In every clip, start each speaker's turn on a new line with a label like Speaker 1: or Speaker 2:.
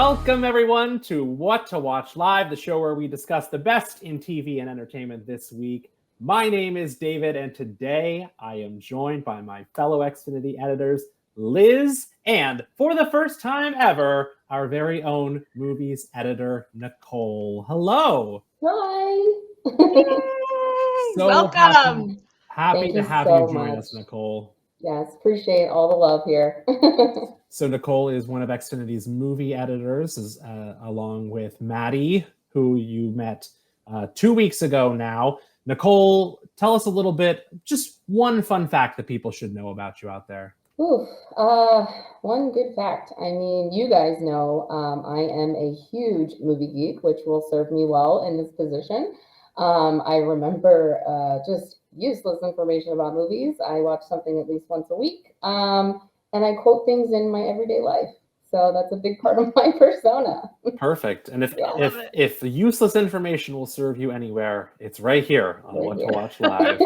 Speaker 1: Welcome, everyone, to What to Watch Live, the show where we discuss the best in TV and entertainment this week. My name is David, and today I am joined by my fellow Xfinity editors, Liz, and for the first time ever, our very own movies editor, Nicole. Hello.
Speaker 2: Hi.
Speaker 1: So
Speaker 3: welcome.
Speaker 1: Happy to have you join us, Nicole.
Speaker 2: Yes, appreciate all the love here.
Speaker 1: So Nicole is one of Xfinity's movie editors, along with Maddie, who you met 2 weeks ago now. Nicole, tell us a little bit, just one fun fact that people should know about you out there.
Speaker 2: One good fact. I mean, you guys know I am a huge movie geek, which will serve me well in this position. I remember just useless information about movies. I watch something at least once a week. And I quote things in my everyday life. So that's a big part of my persona.
Speaker 1: Perfect. And if the useless information will serve you anywhere, it's right here on What to Watch Live.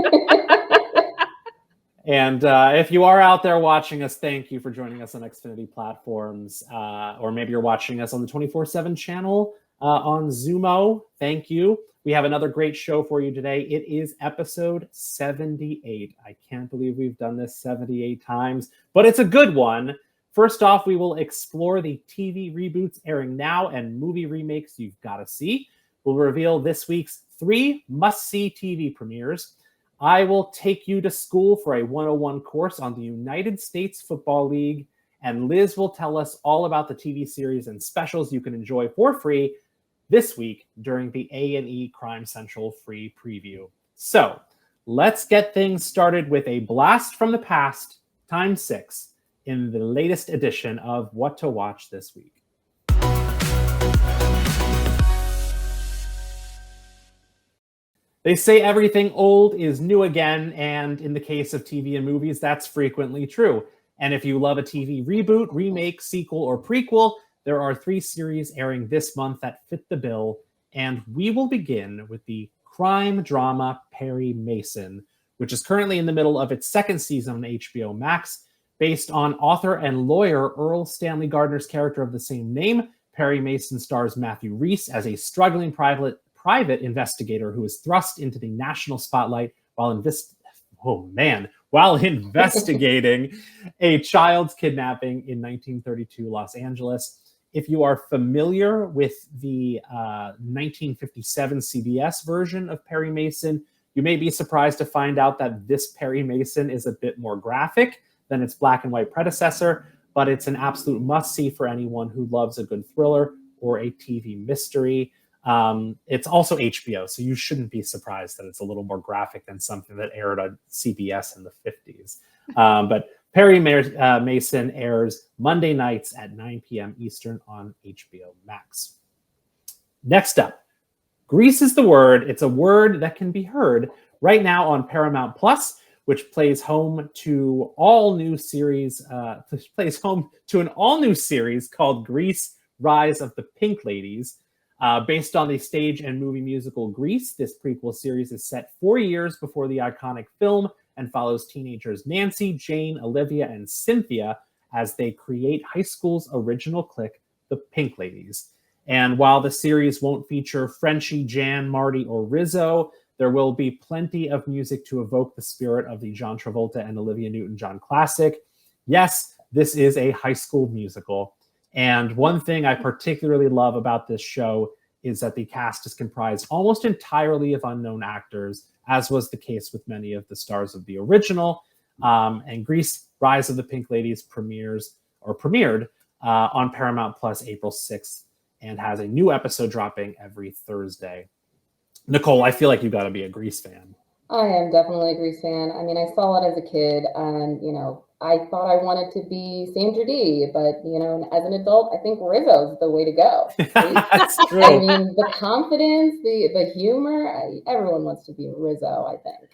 Speaker 1: And if you are out there watching us, thank you for joining us on Xfinity platforms. Or maybe you're watching us on the 24/7 channel on Zumo. Thank you. We have another great show for you today. It is episode 78. I can't believe we've done this 78 times, but it's a good one. First off, we will explore the TV reboots airing now and movie remakes you've got to see. We'll reveal this week's 3 must-see TV premieres. I will take you to school for a 101 course on the United States Football League, and Liz will tell us all about the TV series and specials you can enjoy for free this week during the A&E Crime Central free preview. So let's get things started with a blast from the past, times 6, in the latest edition of What to Watch this week. They say everything old is new again, and in the case of TV and movies, that's frequently true. And if you love a TV reboot, remake, sequel, or prequel, there are 3 series airing this month that fit the bill, and we will begin with the crime drama Perry Mason, which is currently in the middle of its 2nd season on HBO Max. Based on author and lawyer Earl Stanley Gardner's character of the same name, Perry Mason stars Matthew Rhys as a struggling private investigator who is thrust into the national spotlight while investigating a child's kidnapping in 1932 Los Angeles. If you are familiar with the 1957 CBS version of Perry Mason, you may be surprised to find out that this Perry Mason is a bit more graphic than its black and white predecessor, but it's an absolute must-see for anyone who loves a good thriller or a TV mystery. It's also HBO, so you shouldn't be surprised that it's a little more graphic than something that aired on CBS in the 50s. But Perry Mason airs Monday nights at 9 p.m. Eastern on HBO Max. Next up, Grease is the word. It's a word that can be heard right now on Paramount Plus, which plays home to an all-new series called Grease: Rise of the Pink Ladies. Based on the stage and movie musical Grease, this prequel series is set 4 years before the iconic film and follows teenagers Nancy, Jane, Olivia, and Cynthia as they create high school's original clique, the Pink Ladies. And while the series won't feature Frenchie, Jan, Marty, or Rizzo, there will be plenty of music to evoke the spirit of the John Travolta and Olivia Newton-John classic. Yes, this is a high school musical. And one thing I particularly love about this show is that the cast is comprised almost entirely of unknown actors, as was the case with many of the stars of the original. And Grease: Rise of the Pink Ladies premiered on Paramount Plus April 6th and has a new episode dropping every Thursday. Nicole, I feel like you've got to be a Grease fan.
Speaker 2: I am definitely a Grease fan. I mean, I saw it as a kid, and I thought I wanted to be Sandra Dee, but as an adult, I think Rizzo's the way to go.
Speaker 1: That's true.
Speaker 2: I mean, the confidence, the humor, everyone wants to be Rizzo, I think.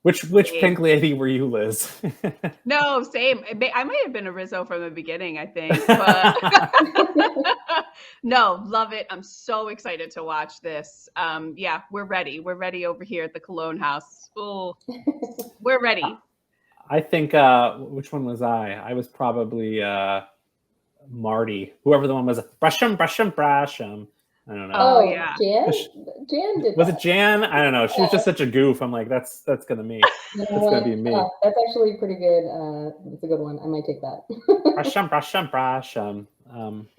Speaker 1: Which Pink Lady were you, Liz?
Speaker 3: No, same. I might have been a Rizzo from the beginning, I think. But no, love it. I'm so excited to watch this. Yeah, we're ready. We're ready over here at the Cologne House. Ooh, we're ready.
Speaker 1: I think, which one was I? I was probably Marty, whoever the one was. Brush'em, brush'em, brush'em. I don't know.
Speaker 3: Oh, yeah.
Speaker 2: Jan did
Speaker 1: Was
Speaker 2: that.
Speaker 1: it Jan? I don't know. She was just such a goof. I'm like, that's gonna me.
Speaker 2: You know
Speaker 1: That's
Speaker 2: what?
Speaker 1: gonna be me.
Speaker 2: That's actually pretty good. It's a good one. I might take that.
Speaker 1: Brush'em, brush'em, brush'em.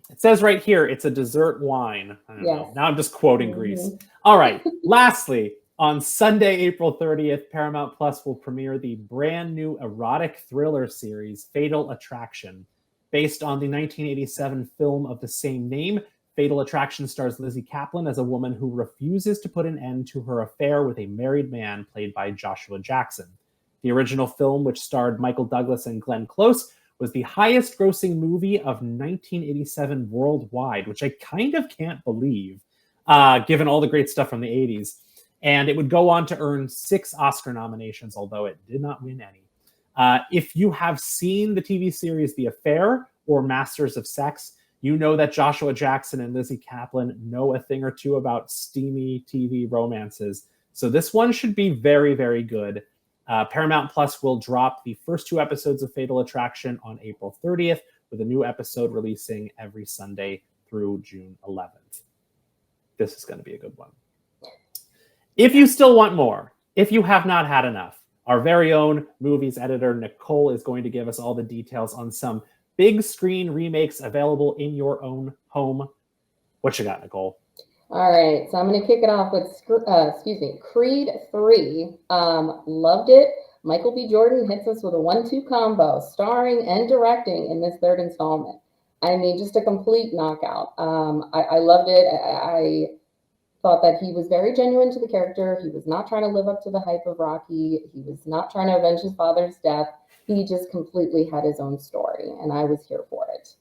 Speaker 1: It says right here, it's a dessert wine. I don't know.
Speaker 2: Yes.
Speaker 1: Now I'm just quoting Grease. All right. Lastly, on Sunday, April 30th, Paramount Plus will premiere the brand new erotic thriller series, Fatal Attraction. Based on the 1987 film of the same name, Fatal Attraction stars Lizzie Kaplan as a woman who refuses to put an end to her affair with a married man played by Joshua Jackson. The original film, which starred Michael Douglas and Glenn Close, was the highest grossing movie of 1987 worldwide, which I kind of can't believe, given all the great stuff from the 80s. And it would go on to earn 6 Oscar nominations, although it did not win any. If you have seen the TV series The Affair or Masters of Sex, you know that Joshua Jackson and Lizzie Kaplan know a thing or two about steamy TV romances. So this one should be very, very good. Paramount Plus will drop the first 2 episodes of Fatal Attraction on April 30th, with a new episode releasing every Sunday through June 11th. This is going to be a good one. If you still want more, if you have not had enough, our very own movies editor, Nicole, is going to give us all the details on some big screen remakes available in your own home. What you got, Nicole?
Speaker 2: All right, so I'm going to kick it off with, Creed 3. Loved it. Michael B. Jordan hits us with a 1-2 combo, starring and directing in this 3rd installment. I mean, just a complete knockout. I loved it. I thought that he was very genuine to the character. He was not trying to live up to the hype of Rocky. He was not trying to avenge his father's death. He just completely had his own story, and I was here for it.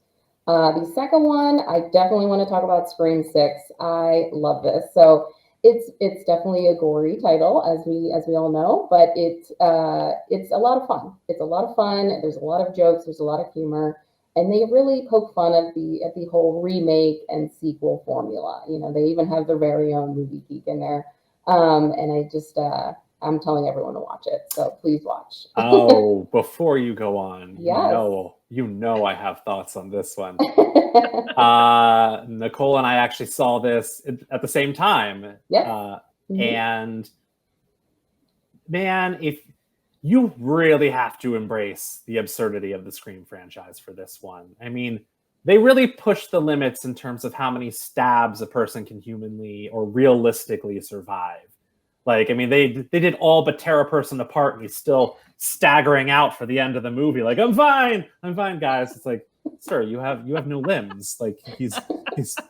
Speaker 2: The second one, I definitely want to talk about Scream 6. I love this. So it's definitely a gory title, as we all know, but it's a lot of fun. It's a lot of fun. There's a lot of jokes. There's a lot of humor. And they really poke fun at the whole remake and sequel formula. You know, they even have their very own movie geek in there. And I just I'm telling everyone to watch it. So please watch.
Speaker 1: Oh, before you go on,
Speaker 2: Yes.
Speaker 1: you know I have thoughts on this one. Nicole and I actually saw this at the same time.
Speaker 2: Yes.
Speaker 1: And man, if you really have to embrace the absurdity of the Scream franchise for this one. I mean, they really push the limits in terms of how many stabs a person can humanly or realistically survive. Like, I mean, they did all but tear a person apart, and he's still staggering out for the end of the movie. Like, I'm fine, guys. It's like, sir, you have no limbs. Like, he's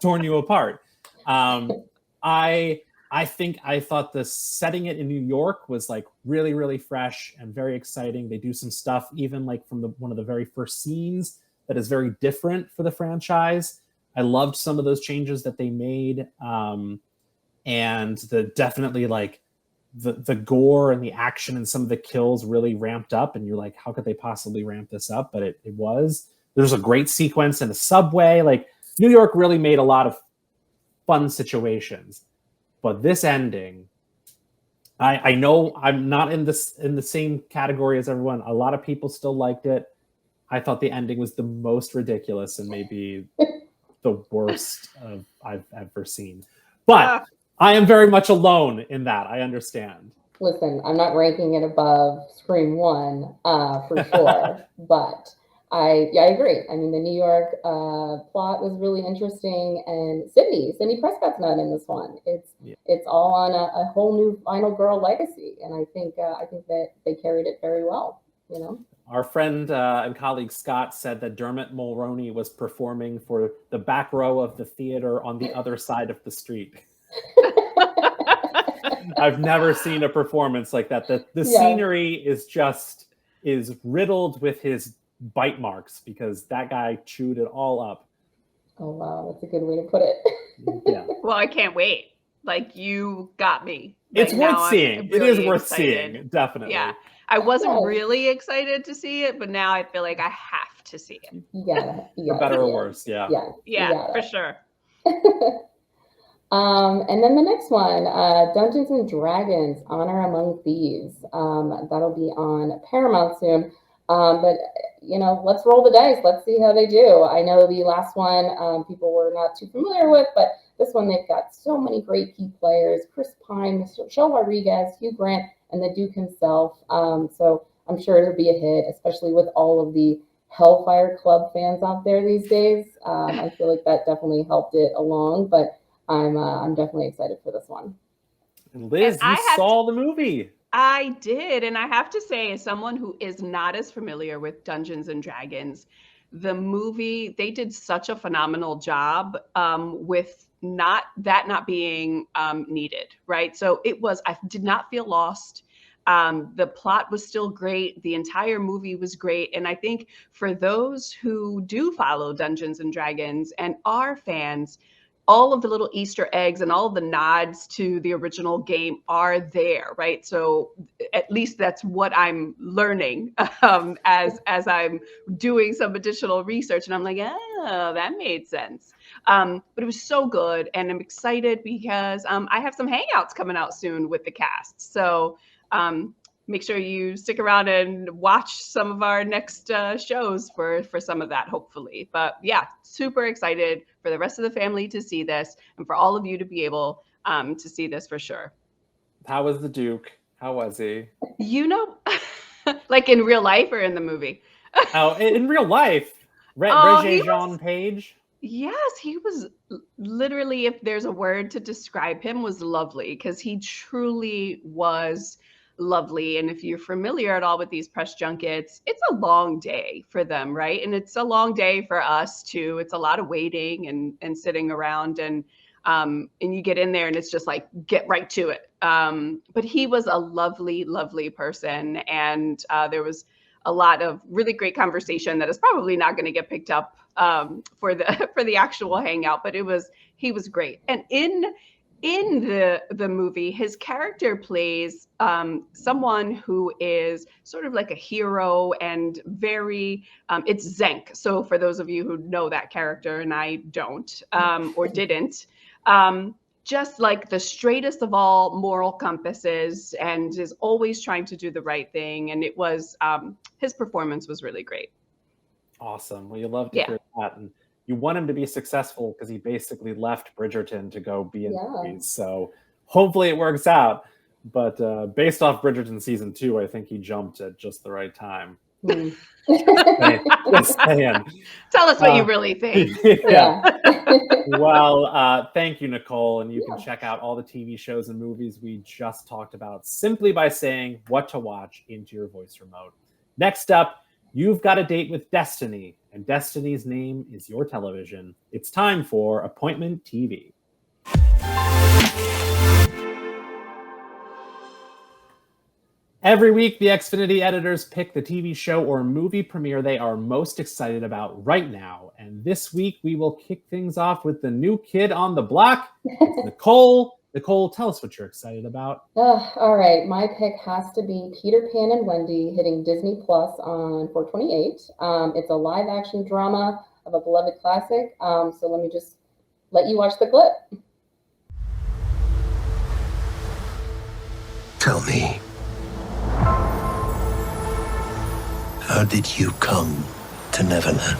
Speaker 1: torn you apart. I thought the setting it in New York was like really, really fresh and very exciting. They do some stuff even like from one of the very first scenes that is very different for the franchise. I loved some of those changes that they made. And definitely like the gore and the action and some of the kills really ramped up. And you're like, how could they possibly ramp this up? But it was. There's a great sequence in the subway. Like, New York really made a lot of fun situations. But this ending, I know I'm not in the same category as everyone. A lot of people still liked it. I thought the ending was the most ridiculous and maybe the worst I've ever seen. But I am very much alone in that. I understand.
Speaker 2: Listen, I'm not ranking it above Scream 1 for sure, but I agree. I mean, the New York plot was really interesting, and Sydney Prescott's not in this one. It's all on a whole new Final Girl legacy, and I think that they carried it very well. You know,
Speaker 1: our friend and colleague Scott said that Dermot Mulroney was performing for the back row of the theater on the other side of the street. I've never seen a performance like that. The scenery is riddled with his bite marks because that guy chewed it all up.
Speaker 2: Oh wow, that's a good way to put it.
Speaker 1: Yeah.
Speaker 3: Well, I can't wait. Like, you got me. Like,
Speaker 1: it's worth seeing.
Speaker 3: Really
Speaker 1: it is worth
Speaker 3: excited.
Speaker 1: Seeing, definitely.
Speaker 3: Yeah. I wasn't really excited to see it, but now I feel like I have to see it.
Speaker 2: Yeah.
Speaker 1: For better or worse, yeah.
Speaker 3: Yeah, for sure.
Speaker 2: And then the next one, Dungeons and Dragons: Honor Among Thieves. That'll be on Paramount soon. But let's roll the dice. Let's see how they do. I know the last one people were not too familiar with, but this one they've got so many great key players: Chris Pine, Michelle Rodriguez, Hugh Grant, and the Duke himself. So I'm sure it'll be a hit, especially with all of the Hellfire Club fans out there these days. I feel like that definitely helped it along, but I'm definitely excited for this one.
Speaker 1: Liz, you saw the movie.
Speaker 3: I did. And I have to say, as someone who is not as familiar with Dungeons and Dragons, the movie, they did such a phenomenal job with not being needed, right? So I did not feel lost. The plot was still great. The entire movie was great. And I think for those who do follow Dungeons and Dragons and are fans, all of the little Easter eggs and all of the nods to the original game are there, right? So at least that's what I'm learning as I'm doing some additional research. And I'm like, oh, that made sense. But it was so good. And I'm excited because I have some hangouts coming out soon with the cast. So make sure you stick around and watch some of our next shows for some of that, hopefully. But yeah, super excited for the rest of the family to see this and for all of you to be able to see this for sure.
Speaker 1: How was the Duke? How was he?
Speaker 3: Like in real life or in the movie?
Speaker 1: Oh, in real life. Regé-Jean Page?
Speaker 3: Yes, he was literally, if there's a word to describe him, was lovely, because he truly was lovely. And if you're familiar at all with these press junkets, it's a long day for them, right? And it's a long day for us too. It's a lot of waiting and sitting around, and you get in there and it's just like, get right to it. But he was a lovely, lovely person. And there was a lot of really great conversation that is probably not going to get picked up for the actual hangout, but he was great. And in the movie, his character plays someone who is sort of like a hero and very, it's Zenk. So for those of you who know that character, and I don't, or didn't, just like the straightest of all moral compasses, and is always trying to do the right thing. And it was, his performance was really great.
Speaker 1: Awesome. Well, you love to hear that. And you want him to be successful because he basically left Bridgerton to go be in movies. So hopefully it works out. But based off Bridgerton season 2, I think he jumped at just the right time. Just saying.
Speaker 3: Tell us what you really think.
Speaker 1: Well, thank you, Nicole. And you can check out all the TV shows and movies we just talked about simply by saying what to watch into your voice remote. Next up, you've got a date with Destiny, and Destiny's name is your television. It's time for Appointment TV. Every week, the Xfinity Editors pick the TV show or movie premiere they are most excited about right now. And this week, we will kick things off with the new kid on the block, Nicole. Nicole, tell us what you're excited about.
Speaker 2: All right. My pick has to be Peter Pan and Wendy, hitting Disney Plus on 4/28. It's a live action drama of a beloved classic. So let me just let you watch the clip.
Speaker 4: Tell me, how did you come to Neverland?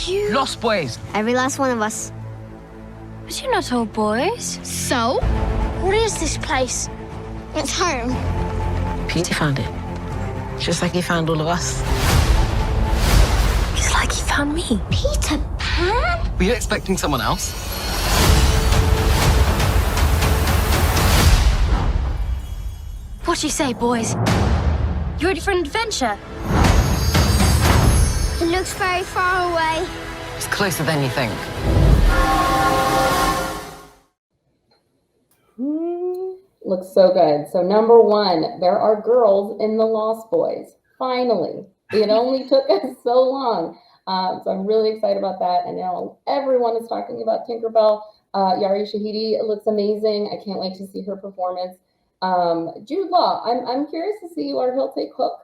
Speaker 5: You
Speaker 6: Lost Boys.
Speaker 5: Every last one of us.
Speaker 7: But you're not all boys.
Speaker 5: So?
Speaker 7: What is this place?
Speaker 5: It's home.
Speaker 6: Peter found it. Just like he found all of us.
Speaker 7: It's like he found me.
Speaker 5: Peter Pan?
Speaker 6: Were you expecting someone else?
Speaker 7: What do you say, boys? You ready for an adventure?
Speaker 5: It looks very far away.
Speaker 6: It's closer than you think.
Speaker 2: Looks so good. So number one, there are girls in the Lost Boys. Finally. It only took us so long. So I'm really excited about that. And now everyone is talking about Tinkerbell. Yari Shahidi looks amazing. I can't wait to see her performance. Jude Law, I'm curious to see where he'll take Hook.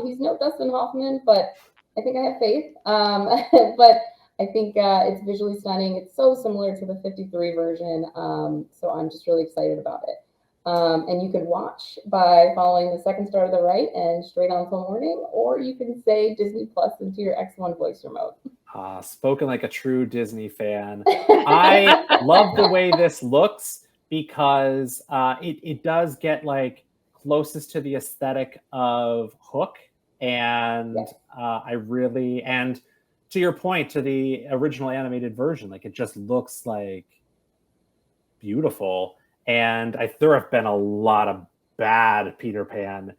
Speaker 2: He's no Dustin Hoffman, but I think I have faith. But I think it's visually stunning. It's so similar to the 53 version. So I'm just really excited about it. And you can watch by following the second star to the right and straight on till morning, or you can say Disney Plus into your X1 voice remote.
Speaker 1: Spoken like a true Disney fan. I love the way this looks because it does get like closest to the aesthetic of Hook. And and to your point, to the original animated version, like it just looks like beautiful. And there have been a lot of bad Peter Pan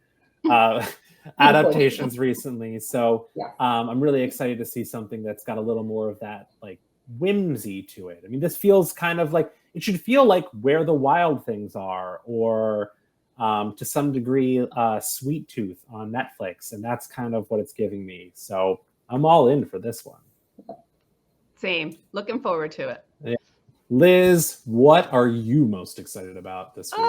Speaker 1: adaptations recently. So I'm really excited to see something that's got a little more of that like whimsy to it. I mean, this feels kind of like, it should feel like Where the Wild Things Are, or to some degree, Sweet Tooth on Netflix. And that's kind of what it's giving me. So I'm all in for this one.
Speaker 3: Same. Looking forward to it.
Speaker 1: Yeah. Liz, what are you most excited about this week?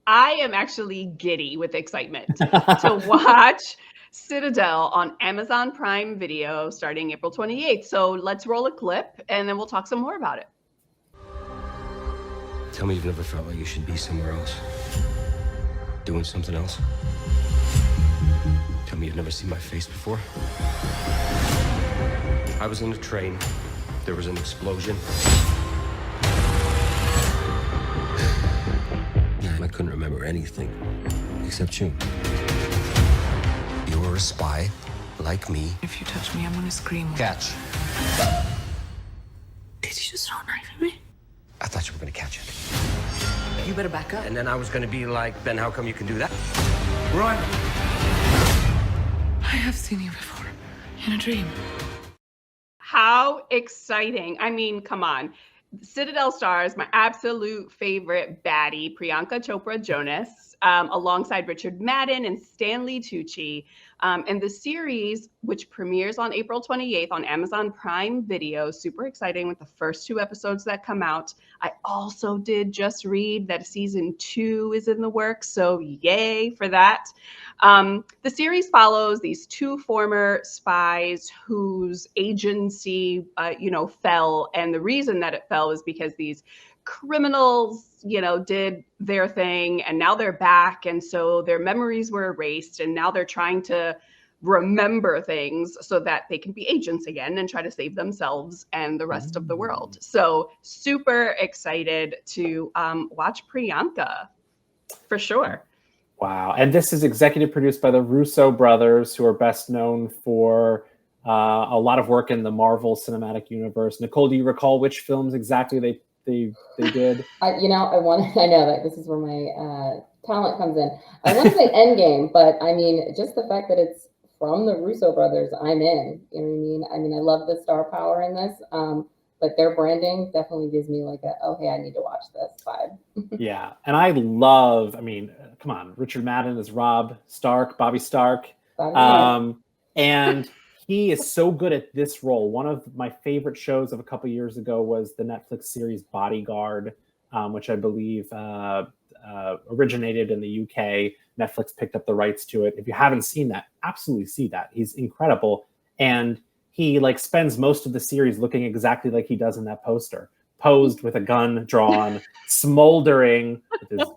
Speaker 3: I am actually giddy with excitement to watch Citadel on Amazon Prime Video starting April 28th. So let's roll a clip and then we'll talk some more about it.
Speaker 8: Tell me you've never felt like you should be somewhere else, doing something else. Tell me you've never seen my face before. I was in a train. There was an explosion. I couldn't remember anything except you. You were a spy, like me.
Speaker 6: If you touch me, I'm gonna scream.
Speaker 8: Catch.
Speaker 6: Did you just throw a knife at me?
Speaker 8: I thought you were gonna catch it.
Speaker 6: You better back up.
Speaker 8: And then I was gonna be like, Ben, how come you can do that? Run!
Speaker 6: I have seen you before, in a dream.
Speaker 3: How exciting. I mean, come on. Citadel Stars, my absolute favorite baddie, Priyanka Chopra Jonas, alongside Richard Madden and Stanley Tucci. And the series, which premieres on April 28th on Amazon Prime Video, super exciting with the first 2 episodes that come out. I also did just read that season 2 is in the works, so yay for that. The series follows these 2 former spies whose agency, fell. And the reason that it fell is because these criminals, did their thing and now they're back. And so their memories were erased and now they're trying to remember things so that they can be agents again and try to save themselves and the rest of the world. So super excited to watch Priyanka for sure.
Speaker 1: Wow. And this is executive produced by the Russo brothers, who are best known for a lot of work in the Marvel Cinematic Universe. Nicole, do you recall which films exactly they did?
Speaker 2: I know that this is where my talent comes in. I want to say Endgame, but I mean, just the fact that it's from the Russo brothers, I'm in. You know what I mean? I mean, I love the star power in this, but their branding definitely gives me like hey, I need to watch this vibe.
Speaker 1: Yeah, and I love, come on, Richard Madden is Bobby Stark. And he is so good at this role. One of my favorite shows of a couple years ago was the Netflix series Bodyguard, which I believe originated in the UK. Netflix picked up the rights to it. If you haven't seen that, absolutely see that. He's incredible. And he spends most of the series looking exactly like he does in that poster, posed with a gun drawn, smoldering with his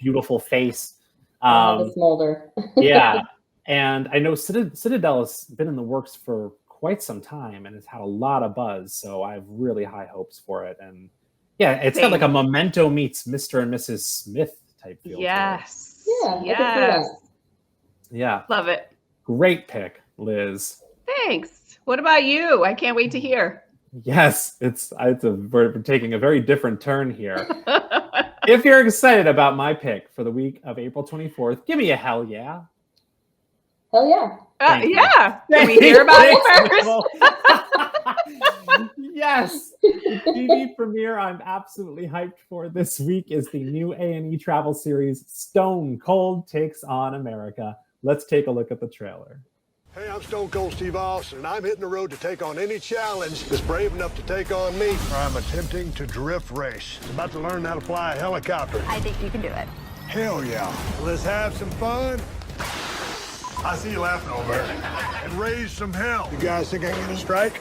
Speaker 1: beautiful face.
Speaker 2: The smolder.
Speaker 1: Yeah. And I know Citadel has been in the works for quite some time and has had a lot of buzz. So I have really high hopes for it. And yeah, it's got like a Memento meets Mr. and Mrs. Smith type feel.
Speaker 3: Yes.
Speaker 2: Yeah.
Speaker 3: Yes.
Speaker 1: Yeah.
Speaker 3: Love it.
Speaker 1: Great pick, Liz.
Speaker 3: Thanks. What about you? I can't wait to hear.
Speaker 1: Yes, we're taking a very different turn here. If you're excited about my pick for the week of April 24th, give me a hell yeah.
Speaker 2: Hell yeah.
Speaker 3: Yeah. Can we hear about it first?
Speaker 1: Yes. The TV premiere I'm absolutely hyped for this week is the new A&E travel series Stone Cold Takes on America. Let's take a look at the trailer.
Speaker 9: Hey, I'm Stone Cold Steve Austin, and I'm hitting the road to take on any challenge that's brave enough to take on me. I'm attempting to drift race. I'm about to learn how to fly a helicopter.
Speaker 10: I think you can do it.
Speaker 9: Hell yeah. Let's have some fun. I see you laughing over there. And raise some hell. You guys think I can get a strike?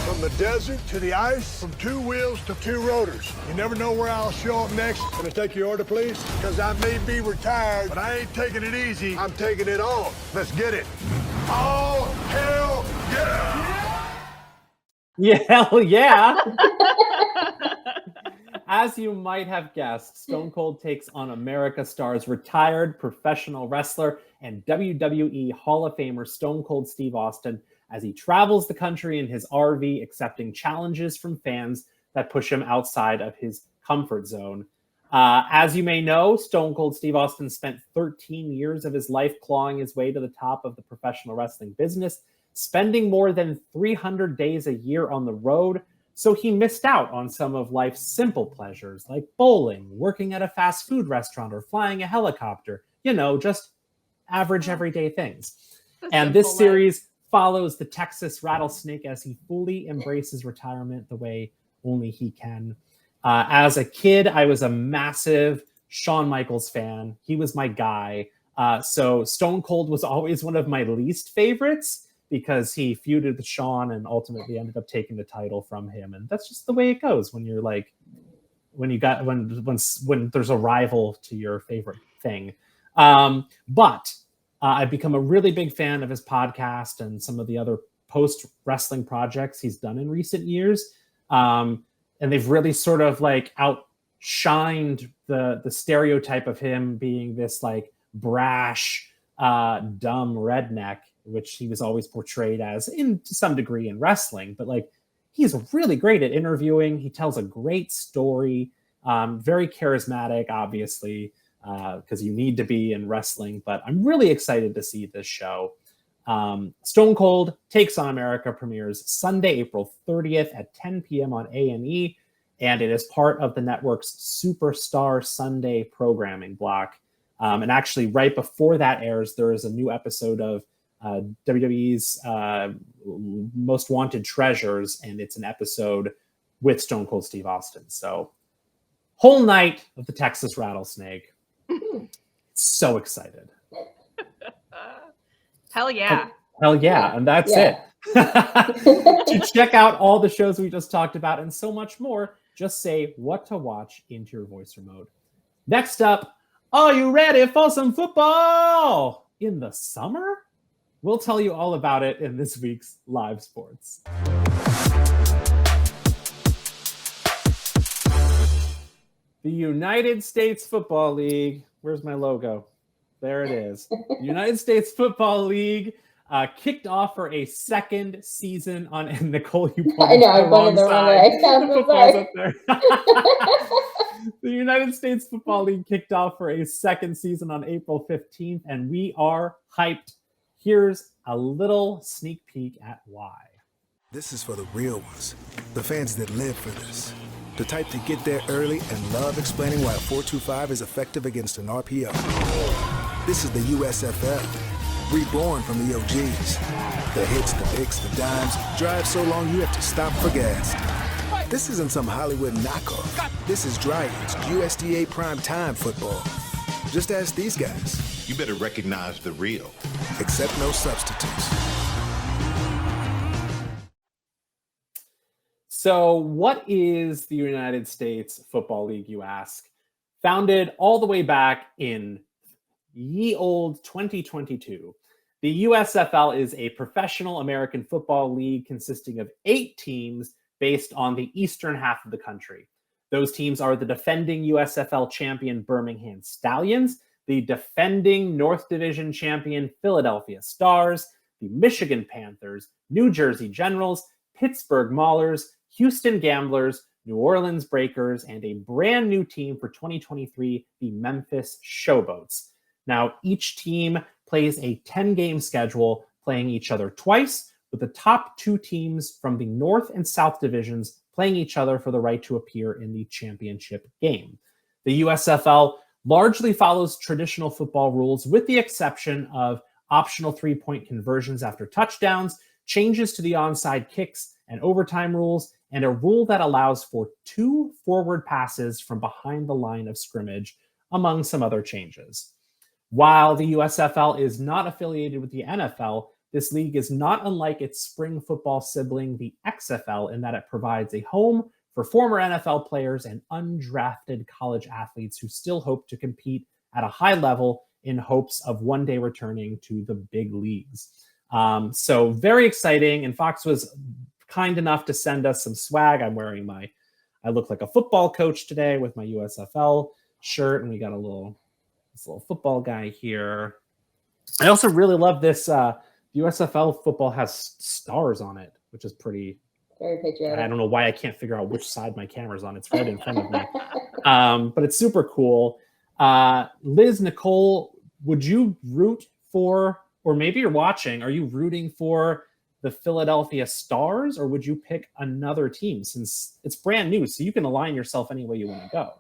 Speaker 9: From the desert to the ice, from 2 wheels to 2 rotors. You never know where I'll show up next. Can I take your order, please? Because I may be retired, but I ain't taking it easy. I'm taking it on. Let's get it. Oh, hell yeah!
Speaker 1: Yeah, hell yeah. As you might have guessed, Stone Cold takes on America Stars retired professional wrestler and WWE Hall of Famer Stone Cold Steve Austin as he travels the country in his RV, accepting challenges from fans that push him outside of his comfort zone. As you may know, Stone Cold Steve Austin spent 13 years of his life clawing his way to the top of the professional wrestling business, spending more than 300 days a year on the road. So he missed out on some of life's simple pleasures like bowling, working at a fast food restaurant, or flying a helicopter. You know, just average everyday things. And this series follows the Texas Rattlesnake as he fully embraces retirement the way only he can. As a kid, I was a massive Shawn Michaels fan. He was my guy. So Stone Cold was always one of my least favorites, because he feuded with Shawn and ultimately ended up taking the title from him. And that's just the way it goes when you're like, when there's a rival to your favorite thing. But I've become a really big fan of his podcast and some of the other post-wrestling projects he's done in recent years. And they've really sort of like outshined the stereotype of him being this like brash, dumb redneck, which he was always portrayed as to some degree in wrestling. But like, he's really great at interviewing. He tells a great story, very charismatic, obviously, because you need to be in wrestling. But I'm really excited to see this show. Stone Cold Takes on America premieres Sunday, April 30th at 10 p.m. on A&E, and it is part of the network's Superstar Sunday programming block. And actually, right before that airs, there is a new episode of WWE's Most Wanted Treasures, and it's an episode with Stone Cold Steve Austin. So, whole night of the Texas Rattlesnake. So excited.
Speaker 3: Hell yeah.
Speaker 1: Hell yeah. And that's it. To check out all the shows we just talked about and so much more, just say what to watch into your voice remote. Next up, are you ready for some football in the summer? We'll tell you all about it in this week's Live Sports. The United States Football League. Where's my logo? There it is. The United States Football League kicked off for a second season on. And Nicole, you pointed
Speaker 2: I know, I pointed the wrong way.
Speaker 1: The football's up there. The United States Football League kicked off for a second season on April 15th, and we are hyped. Here's a little sneak peek at why.
Speaker 10: This is for the real ones, the fans that live for this. The type to get there early and love explaining why a 4.25 is effective against an RPO. This is the USFL, reborn from the OGs. The hits, the picks, the dimes, drive so long you have to stop for gas. This isn't some Hollywood knockoff. This is Dryads USDA prime time football. Just ask these guys.
Speaker 11: You better recognize the real.
Speaker 10: Accept no substitutes.
Speaker 1: So what is the United States Football League, you ask? Founded all the way back in ye old 2022. The USFL is a professional American football league consisting of 8 teams based on the eastern half of the country. Those teams are the defending USFL champion Birmingham Stallions, the defending North Division champion Philadelphia Stars, the Michigan Panthers, New Jersey Generals, Pittsburgh Maulers, Houston Gamblers, New Orleans Breakers, and a brand new team for 2023, the Memphis Showboats. Now, each team plays a 10-game schedule, playing each other twice, with the top 2 teams from the North and South divisions playing each other for the right to appear in the championship game. The USFL largely follows traditional football rules, with the exception of optional 3-point conversions after touchdowns, changes to the onside kicks and overtime rules, and a rule that allows for 2 forward passes from behind the line of scrimmage, among some other changes. While the USFL is not affiliated with the NFL, this league is not unlike its spring football sibling, the XFL, in that it provides a home for former NFL players and undrafted college athletes who still hope to compete at a high level in hopes of one day returning to the big leagues. So very exciting. And Fox was kind enough to send us some swag. I'm wearing I look like a football coach today with my USFL shirt, and we got this little football guy here. I also really love this. USFL football has stars on it, which is pretty.
Speaker 2: Very patriotic.
Speaker 1: I don't know why I can't figure out which side my camera's on. It's right in front of me. But it's super cool. Liz, Nicole, would you root for, or maybe you're watching, are you rooting for the Philadelphia Stars, or would you pick another team since it's brand new, so you can align yourself any way you want to go?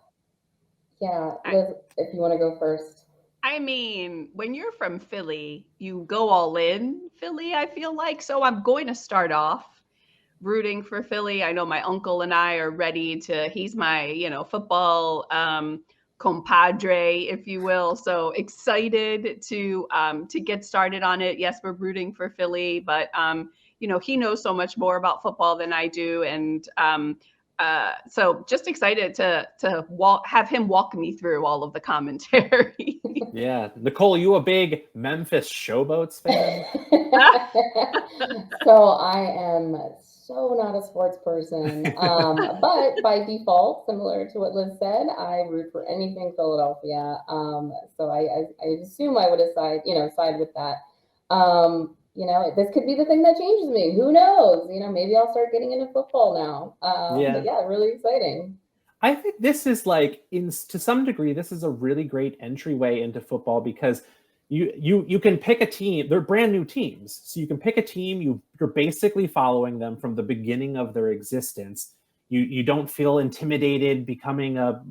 Speaker 2: Yeah, Liz, if you want to go first.
Speaker 3: I mean, when you're from Philly, you go all in Philly, I feel like. So I'm going to start off rooting for Philly. I know my uncle and I are ready he's my, football compadre, if you will. So excited to get started on it. Yes, we're rooting for Philly, but he knows so much more about football than I do. And so just excited to have him walk me through all of the commentary.
Speaker 1: Yeah. Nicole, are you a big Memphis Showboats fan?
Speaker 2: So I am so not a sports person, but by default, similar to what Liz said, I root for anything Philadelphia. So I assume I would side with that. This could be the thing that changes me. Who knows? Maybe I'll start getting into football now. But yeah, really exciting.
Speaker 1: I think this is to some degree, this is a really great entryway into football because you can pick a team. They're brand new teams. So you can pick a team. You're basically following them from the beginning of their existence. You don't feel intimidated becoming a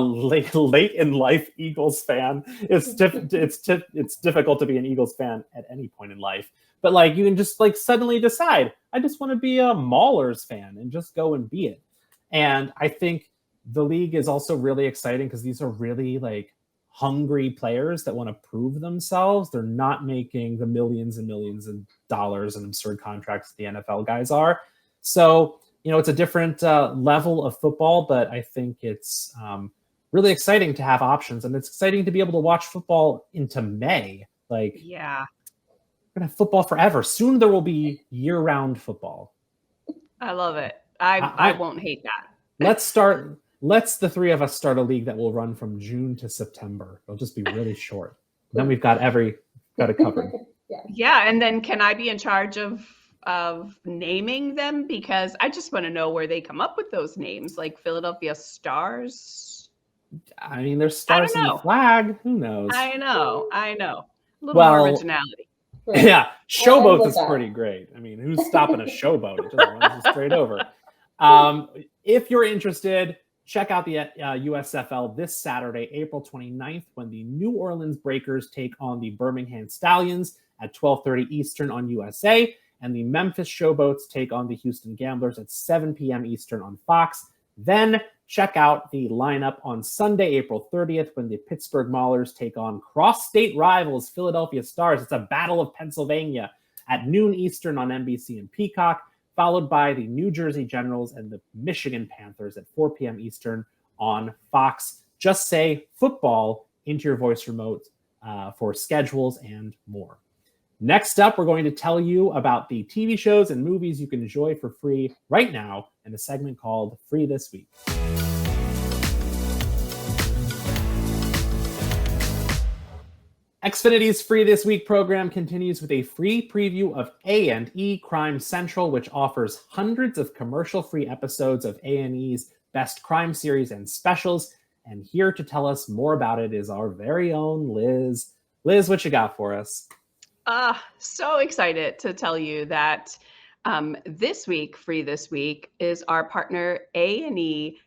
Speaker 1: late in life Eagles fan. It's difficult to be an Eagles fan at any point in life. But you can just suddenly decide, I just want to be a Maulers fan and just go and be it. And I think the league is also really exciting because these are really hungry players that want to prove themselves. They're not making the millions and millions of dollars and absurd contracts the NFL guys are. So, it's a different level of football, but I think it's really exciting to have options. And it's exciting to be able to watch football into May.
Speaker 3: Yeah.
Speaker 1: We're going to have football forever. Soon there will be year-round football.
Speaker 3: I love it. I won't hate that.
Speaker 1: Let's the three of us start a league that will run from June to September. It'll just be really short. Then we've got it covered.
Speaker 3: Yeah, and then can I be in charge of naming them? Because I just want to know where they come up with those names, like Philadelphia Stars.
Speaker 1: I mean, there's stars in the flag. Who knows?
Speaker 3: I know. A little more originality.
Speaker 1: Yeah, Showboats is pretty great. I mean, who's stopping a showboat? It just runs straight over. If you're interested, check out the USFL this Saturday, April 29th, when the New Orleans Breakers take on the Birmingham Stallions at 12:30 Eastern on USA, and the Memphis Showboats take on the Houston Gamblers at 7 p.m. Eastern on Fox. Then check out the lineup on Sunday, April 30th, when the Pittsburgh Maulers take on cross-state rivals Philadelphia Stars. It's a battle of Pennsylvania at noon Eastern on NBC and Peacock, followed by the New Jersey Generals and the Michigan Panthers at 4 p.m. Eastern on Fox. Just say football into your voice remote for schedules and more. Next up, we're going to tell you about the TV shows and movies you can enjoy for free right now in a segment called Free This Week. Xfinity's Free This Week program continues with a free preview of A&E Crime Central, which offers hundreds of commercial-free episodes of A&E's best crime series and specials. And here to tell us more about it is our very own Liz. Liz, what you got for us?
Speaker 3: So excited to tell you that this week, Free This Week, is our partner A&E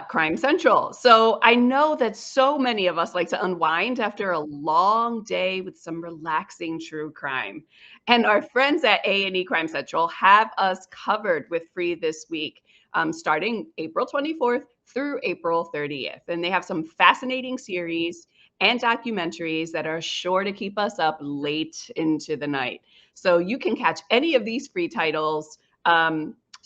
Speaker 3: Crime Central. So I know that so many of us like to unwind after a long day with some relaxing true crime. And our friends at A&E Crime Central have us covered with Free This Week, starting April 24th through April 30th. And they have some fascinating series and documentaries that are sure to keep us up late into the night. So you can catch any of these free titles.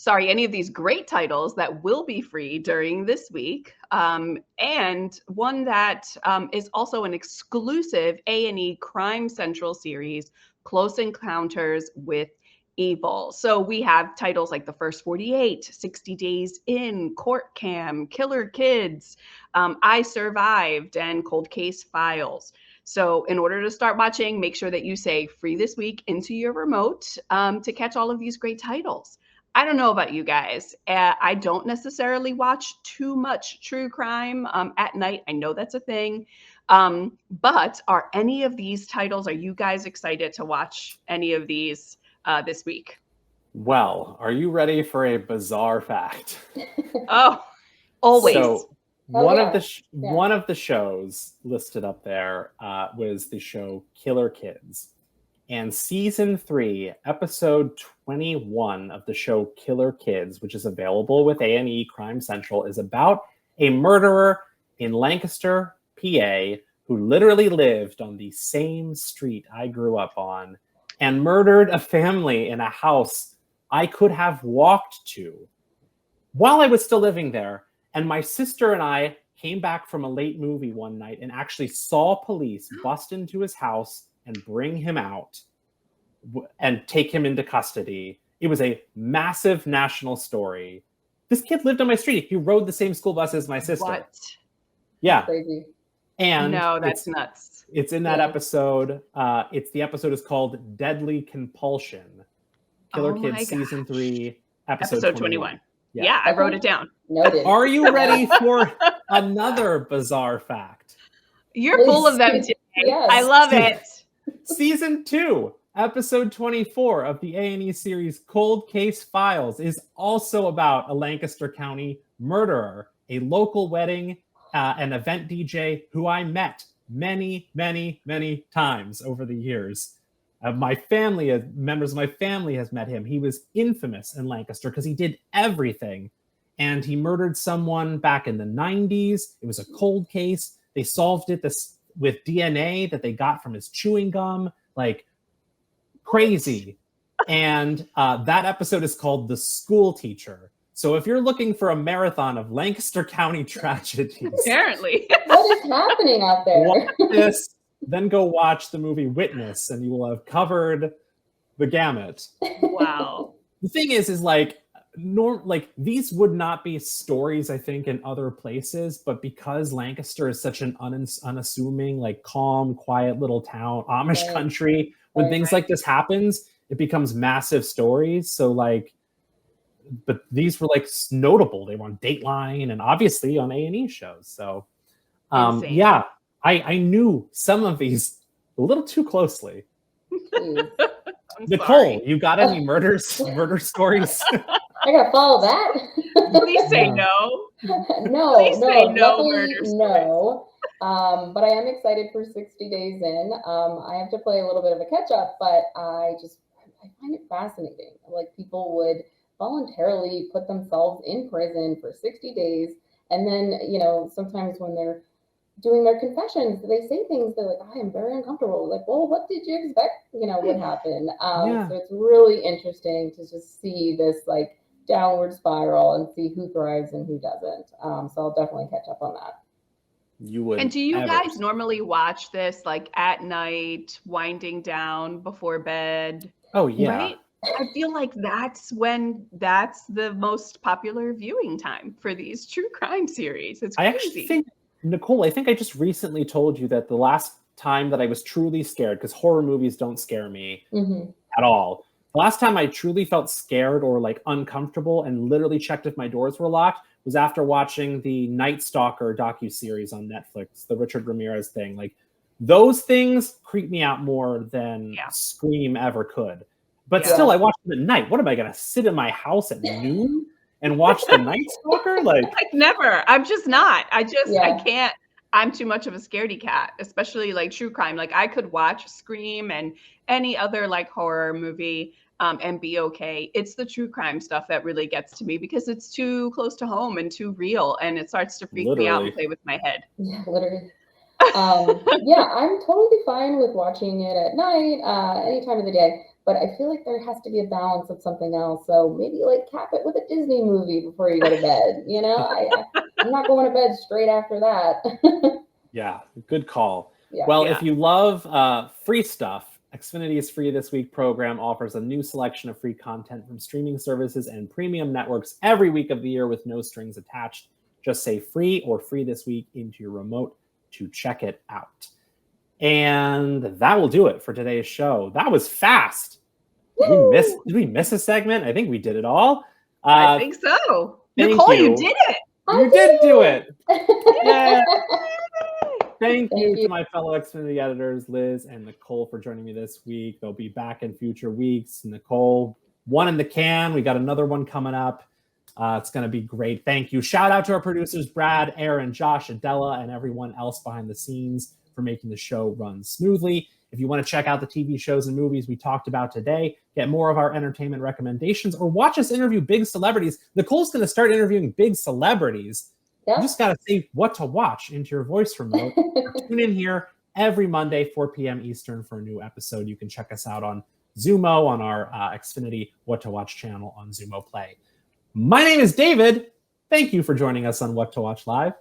Speaker 3: Any of these great titles that will be free during this week. And one that is also an exclusive A&E Crime Central series, Close Encounters with Evil. So we have titles like The First 48, 60 Days In, Court Cam, Killer Kids, I Survived, and Cold Case Files. So in order to start watching, make sure that you say free this week into your remote to catch all of these great titles. I don't know about you guys. I don't necessarily watch too much true crime at night. I know that's a thing. But are any of these titles, are you guys excited to watch any of these this week?
Speaker 1: Well, are you ready for a bizarre fact?
Speaker 3: Oh, always.
Speaker 1: So one of the shows listed up there was the show Killer Kids. And season 3, episode 21 of the show Killer Kids, which is available with A&E Crime Central, is about a murderer in Lancaster, PA, who literally lived on the same street I grew up on and murdered a family in a house I could have walked to while I was still living there. And my sister and I came back from a late movie one night and actually saw police bust into his house and bring him out and take him into custody. It was a massive national story. This kid lived on my street. He rode the same school bus as my sister.
Speaker 3: What?
Speaker 1: Yeah.
Speaker 2: Crazy.
Speaker 1: And
Speaker 3: no, that's nuts.
Speaker 1: It's in that episode. The episode is called Deadly Compulsion. Killer Kids season 3, episode 21.
Speaker 3: Yeah, I wrote it down.
Speaker 2: Noted.
Speaker 1: Are you ready for another bizarre fact?
Speaker 3: You're full of them today.
Speaker 2: Yes.
Speaker 3: I love it.
Speaker 1: Season 2, episode 24 of the A&E series Cold Case Files is also about a Lancaster County murderer, a local wedding, an event DJ who I met many, many, many times over the years. Members of my family has met him. He was infamous in Lancaster because he did everything. And he murdered someone back in the 90s. It was a cold case. They solved it with DNA that they got from his chewing gum. Like, crazy. And that episode is called The School Teacher. So if you're looking for a marathon of Lancaster County tragedies,
Speaker 3: apparently,
Speaker 2: what is happening out there?
Speaker 1: Watch this, then go watch the movie Witness, and you will have covered the gamut.
Speaker 3: Wow.
Speaker 1: The thing is like these would not be stories, I think, in other places, but because Lancaster is such an unassuming, like calm, quiet little town, Amish country, when things like this happens, it becomes massive stories. So but these were like notable. They were on Dateline and obviously on A&E shows. So yeah, I knew some of these a little too closely. Nicole,
Speaker 3: sorry.
Speaker 1: you got any murder stories?
Speaker 2: I gotta follow that.
Speaker 3: Please say no.
Speaker 2: No,
Speaker 3: Please say no,
Speaker 2: definitely
Speaker 3: murder
Speaker 2: no. But I am excited for 60 Days In. I have to play a little bit of a catch up, but I find it fascinating. Like, people would voluntarily put themselves in prison for 60 days, and then sometimes when they're doing their confessions, they say things that I am very uncomfortable. Like, well, what did you expect would happen? So it's really interesting to just see this downward spiral and see who thrives and who doesn't. So I'll definitely catch up on that.
Speaker 1: You would.
Speaker 3: And do you guys normally watch this at night, winding down before bed?
Speaker 1: Oh yeah.
Speaker 3: Right? I feel like that's the most popular viewing time for these true crime series. It's crazy.
Speaker 1: I actually think, Nicole, I think I just recently told you that the last time that I was truly scared, because horror movies don't scare me at all. The last time I truly felt scared or uncomfortable and literally checked if my doors were locked was after watching the Night Stalker docuseries on Netflix, the Richard Ramirez thing. Those things creep me out more than Scream ever could. But still, I watch them at night. What am I going to sit in my house at noon and watch the Night Stalker?
Speaker 3: Never. I'm just not. I can't. I'm too much of a scaredy cat, especially true crime. I could watch Scream and any other horror movie and be okay. It's the true crime stuff that really gets to me because it's too close to home and too real, and it starts to freak me out and play with my head.
Speaker 2: Yeah, literally. Yeah, I'm totally fine with watching it at night, any time of the day. But I feel like there has to be a balance with something else. So maybe like cap it with a Disney movie before you go to bed. You know, I'm not going to bed straight after that.
Speaker 1: Yeah, good call.
Speaker 2: Yeah.
Speaker 1: Well,
Speaker 3: Yeah.
Speaker 1: if you love free stuff, Xfinity's Free This Week program offers a new selection of free content from streaming services and premium networks every week of the year with no strings attached. Just say free or free this week into your remote to check it out. And that will do it for today's show. That was fast. Did we miss a segment? I think we did it all.
Speaker 3: I think so.
Speaker 1: thank
Speaker 3: Nicole, you
Speaker 1: you.
Speaker 3: did it.
Speaker 1: You did do it. Yeah. Thank
Speaker 2: Thank
Speaker 1: you
Speaker 2: you.
Speaker 1: to my fellow Xfinity editors, Liz and Nicole, for joining me this week. They'll be back in future weeks. Nicole, one in the can. We got another one coming up. It's going to be great. Thank you. Shout out to our producers, Brad, Aaron, Josh, Adela, and everyone else behind the scenes for making the show run smoothly. If you want to check out the TV shows and movies we talked about today, get more of our entertainment recommendations, or watch us interview big celebrities, Nicole's going to start interviewing big celebrities.
Speaker 2: Yeah.
Speaker 1: You just got to say what to watch into your voice remote. Tune in here every Monday, 4 p.m. Eastern for a new episode. You can check us out on Zumo, on our Xfinity What to Watch channel on Zumo Play. My name is David. Thank you for joining us on What to Watch Live.